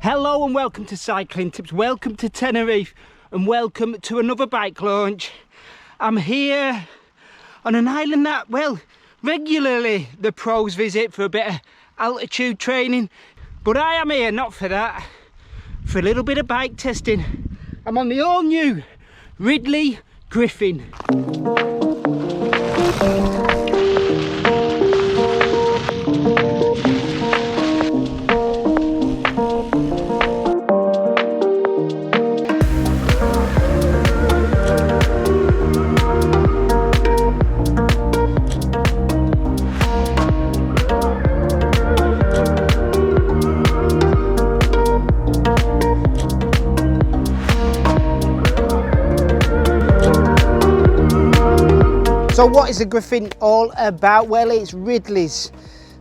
Hello and welcome to Cycling Tips, welcome to Tenerife and welcome to another bike launch. I'm here on an island that, well, regularly the pros visit for a bit of altitude training, but I am here not for that, for a little bit of bike testing. I'm on the all new Ridley Grifin. So what is the Griffin all about? Well, it's Ridley's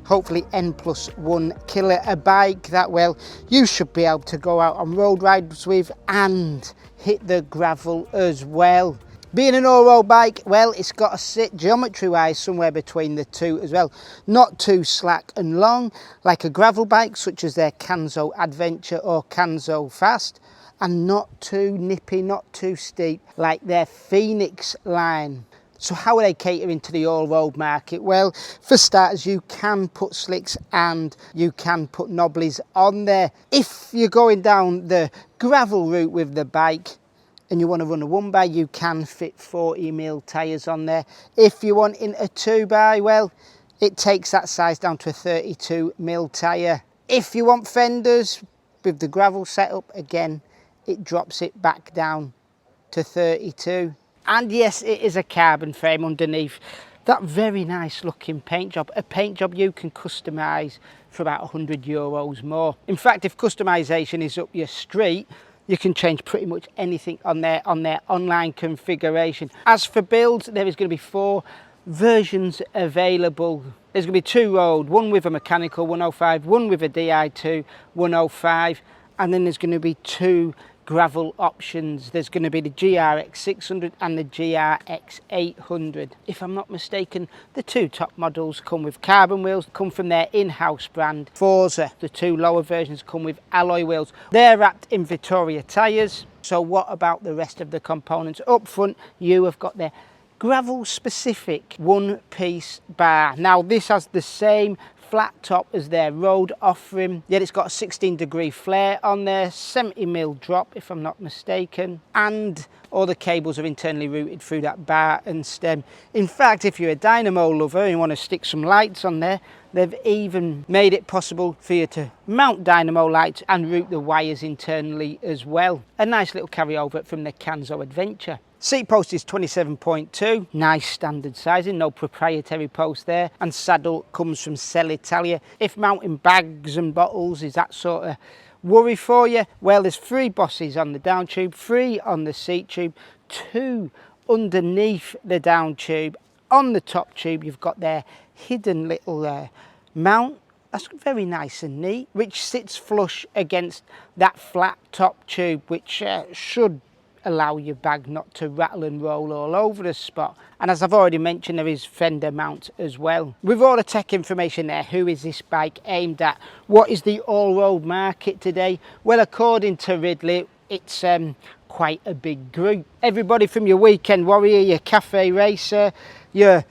hopefully N+1 killer, a bike that, well, you should be able to go out on road rides with and hit the gravel as well. Being an all-road bike, well, it's got to sit geometry-wise somewhere between the two as well. Not too slack and long like a gravel bike such as their Kanzo Adventure or Kanzo Fast, and not too nippy, not too steep like their Phoenix line. So how are they catering to the all-road market? Well, for starters, you can put slicks and you can put knobblies on there. If you're going down the gravel route with the bike and you want to run a 1x, you can fit 40mm tyres on there. If you want in a 2x, well, it takes that size down to a 32mm tyre. If you want fenders with the gravel setup, again, it drops it back down to 32. And yes, it is a carbon frame underneath. That very nice looking paint job, a paint job you can customise for about €100 more. In fact, if customisation is up your street, you can change pretty much anything on their online configuration. As for builds, there is going to be 4 versions available. There's going to be 2 road, one with a mechanical 105, one with a Di2 105, and then there's going to be 2 gravel options. There's going to be the GRX 600 and the GRX 800. If I'm not mistaken, the 2 top models come with carbon wheels, come from their in-house brand Forza. The 2 lower versions come with alloy wheels. They're wrapped in Vittoria tyres. So what about the rest of the components? Up front, you have got their gravel specific 1-piece bar. Now this has the same flat top as their road offering, yet it's got a 16-degree flare on there, 70mm drop if I'm not mistaken, and all the cables are internally routed through that bar and stem. In fact, if you're a dynamo lover and you want to stick some lights on there, they've even made it possible for you to mount dynamo lights and route the wires internally as well. A nice little carryover from the Kanzo Adventure. Seat post is 27.2, nice standard sizing, no proprietary post there, and saddle comes from Cell Italia. If mounting bags and bottles is that sort of worry for you, well, there's 3 bosses on the down tube, 3 on the seat tube, 2 underneath the down tube. On the top tube you've got their hidden little mount. That's very nice and neat, which sits flush against that flat top tube, which should allow your bag not to rattle and roll all over the spot. And as I've already mentioned, there is fender mount as well. With all the tech information there, who is this bike aimed at? What is the all-road market today? Well, according to Ridley, it's quite a big group. Everybody from your weekend warrior, your cafe racer, your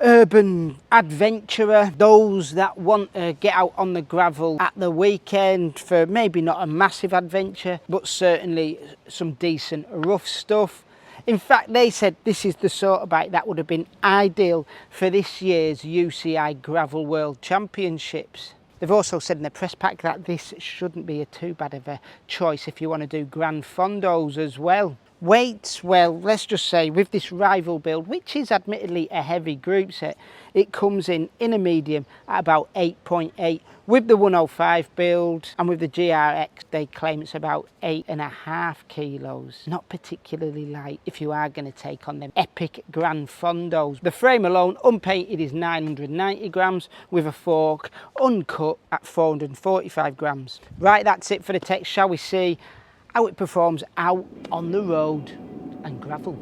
urban adventurer, those that want to get out on the gravel at the weekend for maybe not a massive adventure, but certainly some decent rough stuff. In fact, they said this is the sort of bike that would have been ideal for this year's UCI Gravel World Championships. They've also said in the press pack that this shouldn't be too bad of a choice if you want to do Grand Fondos as well. Weights, well, let's just say with this rival build, which is admittedly a heavy group set, it comes in a medium at about 8.8. With the 105 build and with the GRX, they claim it's about 8.5 kilos. Not particularly light if you are going to take on them epic Grand Fondos. The frame alone, unpainted, is 990 grams with a fork, uncut at 445 grams. Right, that's it for the tech. Shall we see how it performs out on the road and gravel?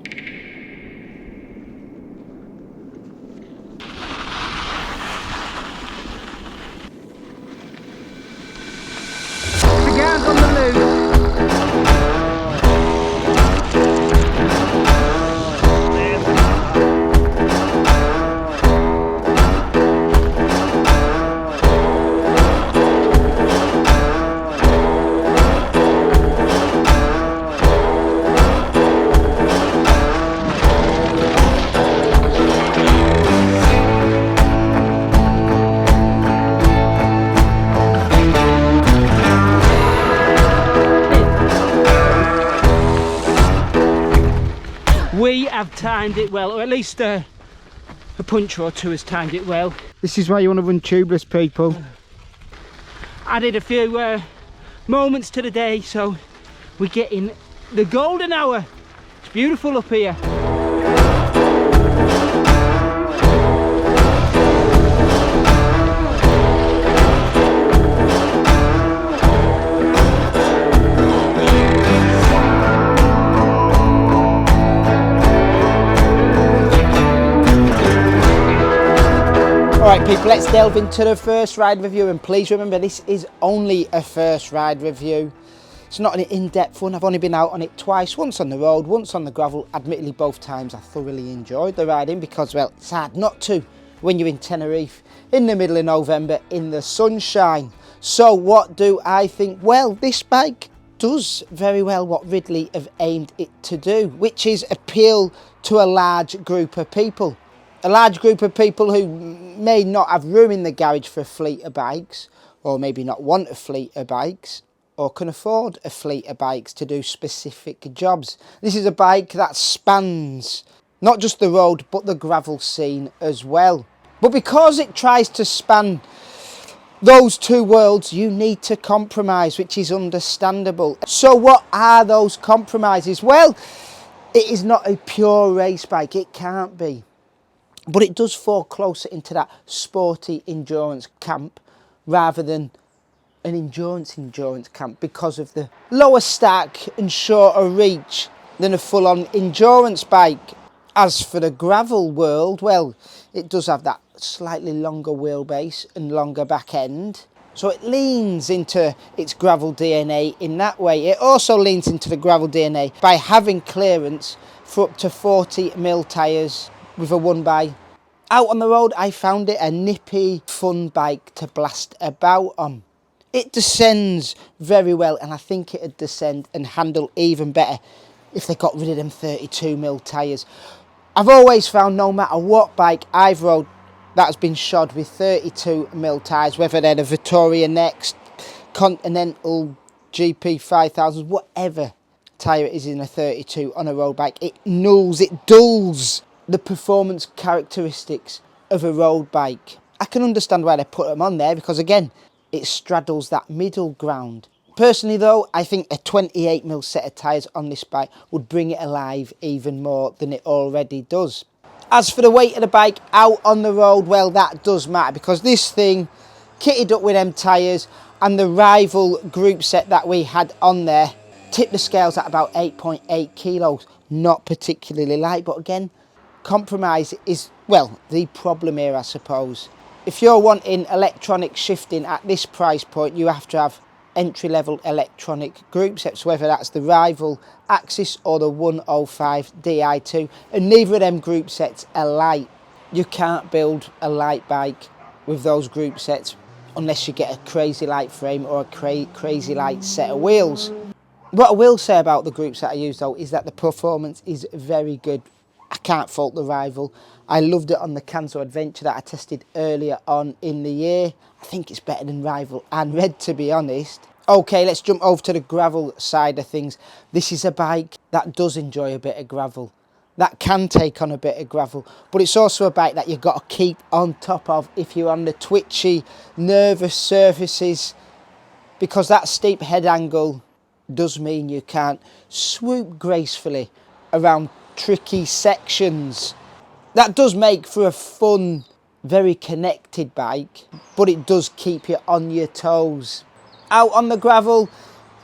have timed it well, or at least a puncher or two has timed it well. This is why you want to run tubeless, people. Added a few moments to the day, so we're getting the golden hour. It's beautiful up here. Alright people, let's delve into the first ride review, and please remember this is only a first ride review. It's not an in-depth one. I've only been out on it twice, once on the road, once on the gravel. Admittedly both times I thoroughly enjoyed the riding because, well, it's hard not to when you're in Tenerife in the middle of November in the sunshine. So what do I think? Well, this bike does very well what Ridley have aimed it to do, which is appeal to a large group of people. A large group of people who may not have room in the garage for a fleet of bikes, or maybe not want a fleet of bikes, or can afford a fleet of bikes to do specific jobs. This is a bike that spans not just the road but the gravel scene as well. But because it tries to span those two worlds, you need to compromise, which is understandable. So what are those compromises? Well, it is not a pure race bike, it can't be. But it does fall closer into that sporty endurance camp rather than an endurance camp because of the lower stack and shorter reach than a full-on endurance bike. As for the gravel world, well, it does have that slightly longer wheelbase and longer back end. So it leans into its gravel DNA in that way. It also leans into the gravel DNA by having clearance for up to 40mm tyres with a 1x. Out on the road, I found it a nippy, fun bike to blast about on. It descends very well, and I think it'd descend and handle even better if they got rid of them 32mm tyres. I've always found no matter what bike I've rode that has been shod with 32mm tyres, whether they're the Vittoria Next, Continental, GP 5000s, whatever tyre it is in a 32 on a road bike, it dulls the performance characteristics of a road bike. I can understand why they put them on there because, again, it straddles that middle ground. Personally though, I think a 28mm set of tyres on this bike would bring it alive even more than it already does. As for the weight of the bike out on the road, well, that does matter because this thing, kitted up with them tyres and the rival group set that we had on there, tipped the scales at about 8.8 kilos. Not particularly light, but again, compromise is, well, the problem here, I suppose. If you're wanting electronic shifting at this price point, you have to have entry-level electronic group sets, whether that's the rival Axis or the 105 Di2, and neither of them group sets are light. You can't build a light bike with those group sets unless you get a crazy light frame or a crazy light set of wheels. What I will say about the group set I use though is that the performance is very good. I can't fault the rival. I loved it on the Kanzo Adventure that I tested earlier on in the year. I think it's better than rival and Red, to be honest. Okay, let's jump over to the gravel side of things. This is a bike that does enjoy a bit of gravel, that can take on a bit of gravel, but it's also a bike that you've got to keep on top of if you're on the twitchy, nervous surfaces, because that steep head angle does mean you can't swoop gracefully around tricky sections. That does make for a fun, very connected bike, but it does keep you on your toes. Out on the gravel,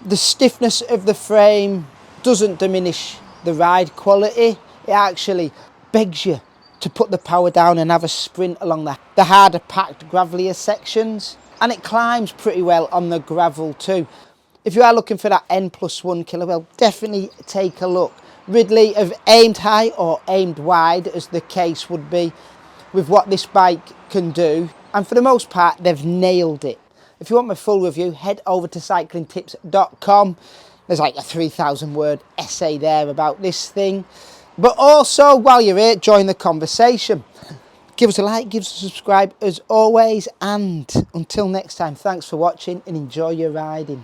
the stiffness of the frame doesn't diminish the ride quality. It actually begs you to put the power down and have a sprint along the harder packed gravelier sections. And it climbs pretty well on the gravel too. If you are looking for that N+1 killer, well, definitely take a look. Ridley have aimed high or aimed wide, as the case would be, with what this bike can do. And for the most part, they've nailed it. If you want my full review, head over to cyclingtips.com. There's like a 3,000 word essay there about this thing. But also, while you're here, join the conversation. Give us a like, give us a subscribe as always. And until next time, thanks for watching and enjoy your riding.